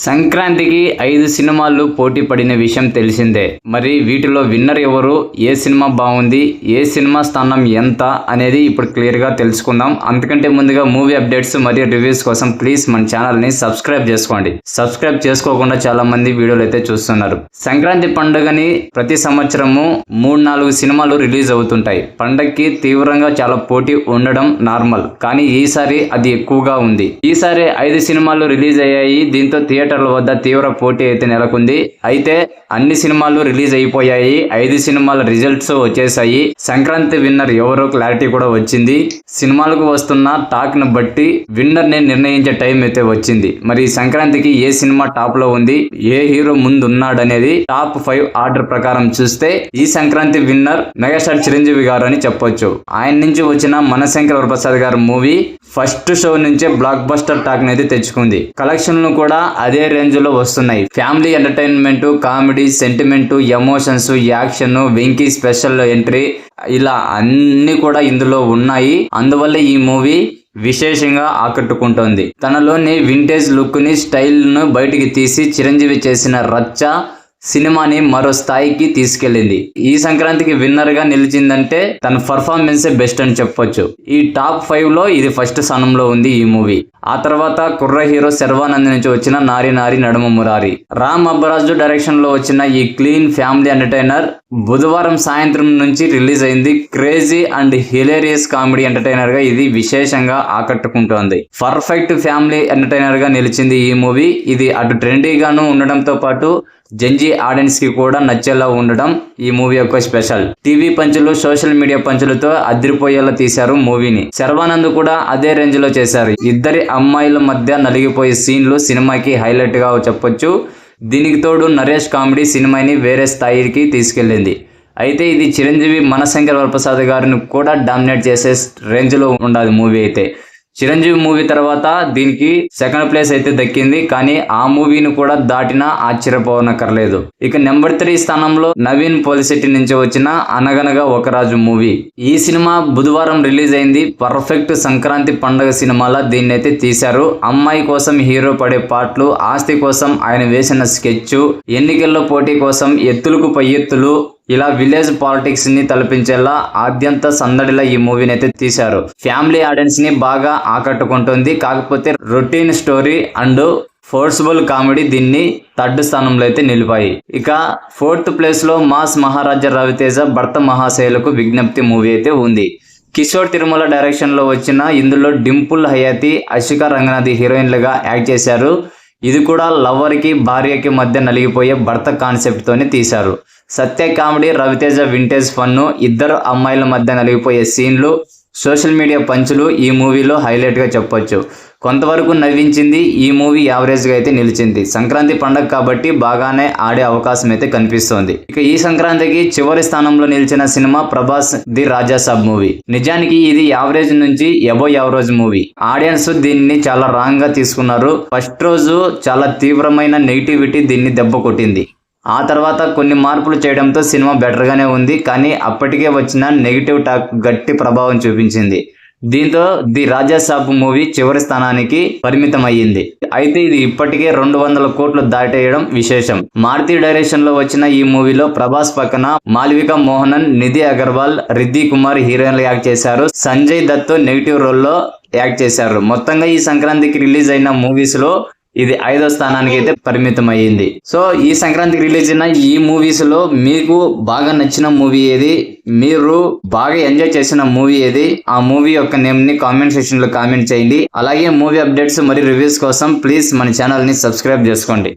సంక్రాంతికి 5 సినిమాలు పోటీ పడిన విషయం తెలిసిందే. మరి వీటిలో విన్నర్ ఎవరు, ఏ సినిమా బాగుంది, ఏ సినిమా స్థానం ఎంత అనేది ఇప్పుడు క్లియర్గా తెలుసుకుందాం. అంతకంటే ముందుగా మూవీ అప్డేట్స్ మరియు రివ్యూస్ కోసం ప్లీజ్ మన ఛానల్ని సబ్స్క్రైబ్ చేసుకోండి. సబ్స్క్రైబ్ చేసుకోకుండా చాలా మంది వీడియోలు అయితే చూస్తున్నారు. సంక్రాంతి పండుగని ప్రతి సంవత్సరము 3-4 సినిమాలు రిలీజ్ అవుతుంటాయి. పండగకి తీవ్రంగా చాలా పోటీ ఉండడం నార్మల్, కానీ ఈసారి అది ఎక్కువగా ఉంది. ఈసారి 5 సినిమాలు రిలీజ్ అయ్యాయి. దీంతో థియేటర్ల వద్ద తీవ్ర పోటీ అయితే నెలకొంది. అయితే అన్ని సినిమాలు రిలీజ్ అయిపోయాయి. 5 సినిమాల రిజల్ట్స్ వచ్చేసాయి. సంక్రాంతి విన్నర్ ఎవరో క్లారిటీ కూడా వచ్చింది. సినిమాలకు వస్తున్న టాక్ ను బట్టి విన్నర్ ని నిర్ణయించే టైం అయితే వచ్చింది. మరి సంక్రాంతికి ఏ సినిమా టాప్ లో ఉంది, ఏ హీరో ముందున్నాడనేది టాప్ 5 ఆర్డర్ ప్రకారం చూస్తే ఈ సంక్రాంతి విన్నర్ మెగాస్టార్ చిరంజీవి గారు అని చెప్పొచ్చు. ఆయన నుంచి వచ్చిన మనశంకర్ వరప్రసాద్ గారి మూవీ ఫస్ట్ షో నుంచే బ్లాక్ బస్టర్ టాక్ అయితే తెచ్చుకుంది. కలెక్షన్లు కూడా అదే రేంజ్ లో వస్తున్నాయి. Family entertainment, comedy, sentiment, emotions, action, Venky special entry ఇలా అన్ని కూడా ఇందులో ఉన్నాయి. అందువల్ల ఈ మూవీ విశేషంగా ఆకట్టుకుంటోంది. తనలోని వింటేజ్ లుక్ ని, స్టైల్ ను బయటికి తీసి చిరంజీవి చేసిన రచ్చ సినిమాని మరో స్థాయికి తీసుకెళ్లింది. ఈ సంక్రాంతికి విన్నర్ గా నిలిచిందంటే తన పర్ఫార్మెన్సే బెస్ట్ అని చెప్పొచ్చు. ఈ టాప్ 5 లో ఇది ఫస్ట్ స్థానంలో ఉంది ఈ మూవీ. ఆ తర్వాత కుర్ర హీరో శర్వానంద్ నుంచి వచ్చిన నారి నారి నడుమ మురారి, రామ్ అబ్బరాజు డైరెక్షన్ లో వచ్చిన ఈ క్లీన్ ఫ్యామిలీ ఎంటర్టైనర్ బుధవారం సాయంత్రం నుంచి రిలీజ్ అయింది. Crazy and hilarious comedy entertainer గా ఇది విశేషంగా ఆకట్టుకుంటోంది. పర్ఫెక్ట్ ఫ్యామిలీ ఎంటర్టైనర్ గా నిలిచింది ఈ మూవీ. ఇది అటు ట్రెండీగాను ఉండడంతో పాటు జంజీ ఆడియన్స్ కి కూడా నచ్చేలా ఉండడం ఈ మూవీ యొక్క స్పెషల్. టీవీ పంచులు, సోషల్ మీడియా పంచులతో అదిరిపోయేలా తీశారు మూవీని. శర్వానంద్ కూడా అదే రేంజ్ లో చేశారు. ఇద్దరి అమ్మాయిల మధ్య నలిగిపోయే సీన్లు సినిమాకి హైలైట్ గా చెప్పొచ్చు. దీనికి తోడు నరేష్ కామెడీ సినిమాని వేరే స్థాయికి తీసుకెళ్లింది. అయితే ఇది చిరంజీవి మనశంకర్ వరప్రసాద్ గారిని కూడా డామినేట్ చేసే రేంజ్ లో ఉండాలి మూవీ. అయితే చిరంజీవి మూవీ తర్వాత దీనికి సెకండ్ ప్లేస్ అయితే దక్కింది, కానీ ఆ మూవీని కూడా దాటినా ఆశ్చర్యపోనక్కర్లేదు. ఇక నెంబర్ 3 స్థానంలో నవీన్ పోలిశెట్టి నుంచి వచ్చిన అనగనగా ఒక రాజు మూవీ. ఈ సినిమా బుధవారం రిలీజ్ అయింది. పర్ఫెక్ట్ సంక్రాంతి పండుగ సినిమాలా దీన్ని అయితే తీశారు. అమ్మాయి కోసం హీరో పడే పాటలు, ఆస్తి కోసం ఆయన వేసిన స్కెచ్, ఎన్నికల్లో పోటీ కోసం ఎత్తులకు పై ఎత్తులు, ఇలా విలేజ్ పాలిటిక్స్ ని తలపించేలా ఆద్యంత సందడిలా ఈ మూవీని అయితే తీశారు. ఫ్యామిలీ ఆడియన్స్ ని బాగా ఆకట్టుకుంటుంది. కాకపోతే routine story and forcible comedy దీన్ని 3rd స్థానంలో అయితే నిలిపాయి. ఇక 4th ప్లేస్ లో మాస్ మహారాజా రవితేజ భర్త మహాశైలకు విజ్ఞప్తి మూవీ అయితే ఉంది. కిషోర్ తిరుమల డైరెక్షన్ లో వచ్చిన ఇందులో డింపుల్ హయాతి, అశికా రంగనాథ్ హీరోయిన్లుగా యాక్ట్ చేశారు. ఇది కూడా లవర్ కి భార్యకి మధ్య నలిగిపోయే భర్త కాన్సెప్ట్ తోనే తీశారు. సత్య కామెడీ, రవితేజ వింటేజ్ ఫన్ను, ఇద్దరు అమ్మాయిల మధ్య నలిగిపోయే సీన్లు, సోషల్ మీడియా పంచులు ఈ మూవీలో హైలైట్ గా చెప్పొచ్చు. కొంతవరకు నవ్వించింది. ఈ మూవీ యావరేజ్ గా అయితే నిలిచింది. సంక్రాంతి పండుగ కాబట్టి బాగానే ఆడే అవకాశం అయితే కనిపిస్తోంది. ఇక ఈ సంక్రాంతికి చివరి స్థానంలో నిలిచిన cinema Prabhas the Raja Saab movie. నిజానికి ఇది యావరేజ్ నుంచి అబోవ్ యావరేజ్ మూవీ. ఆడియన్స్ దీన్ని చాలా రాంగ్ గా తీసుకున్నారు. ఫస్ట్ రోజు చాలా తీవ్రమైన నెగిటివిటీ దీన్ని దెబ్బ కొట్టింది. ఆ తర్వాత కొన్ని మార్పులు చేయడంతో సినిమా బెటర్ గానే ఉంది, కానీ అప్పటికే వచ్చిన నెగిటివ్ టాక్ గట్టి ప్రభావం చూపించింది. దీంతో ది రాజా సాబ్ మూవీ చివరి స్థానానికి పరిమితం అయ్యింది. అయితే ఇది ఇప్పటికే 200 కోట్లు దాటేయడం విశేషం. మారుతి డైరెక్షన్ లో వచ్చిన ఈ మూవీలో ప్రభాస్ పక్కన మాల్వికా మోహనన్, నిధి అగర్వాల్, రిద్ధి కుమార్ హీరోయిన్లు యాక్ట్ చేశారు. సంజయ్ దత్ నెగిటివ్ రోల్లో యాక్ట్ చేశారు. మొత్తంగా ఈ సంక్రాంతికి రిలీజ్ అయిన మూవీస్ లో ఇది 5వ స్థానానికి అయితే పరిమితం అయ్యింది. సో ఈ సంక్రాంతికి రిలీజ్ అయిన ఈ మూవీస్ లో మీకు బాగా నచ్చిన మూవీ ఏది, మీరు బాగా ఎంజాయ్ చేసిన మూవీ ఏది, ఆ మూవీ యొక్క నేమ్ ని కామెంట్ సెక్షన్ లో కామెంట్ చేయండి. అలాగే మూవీ అప్డేట్స్ మరియు రివ్యూస్ కోసం ప్లీజ్ మన ఛానల్ ని సబ్స్క్రైబ్ చేసుకోండి.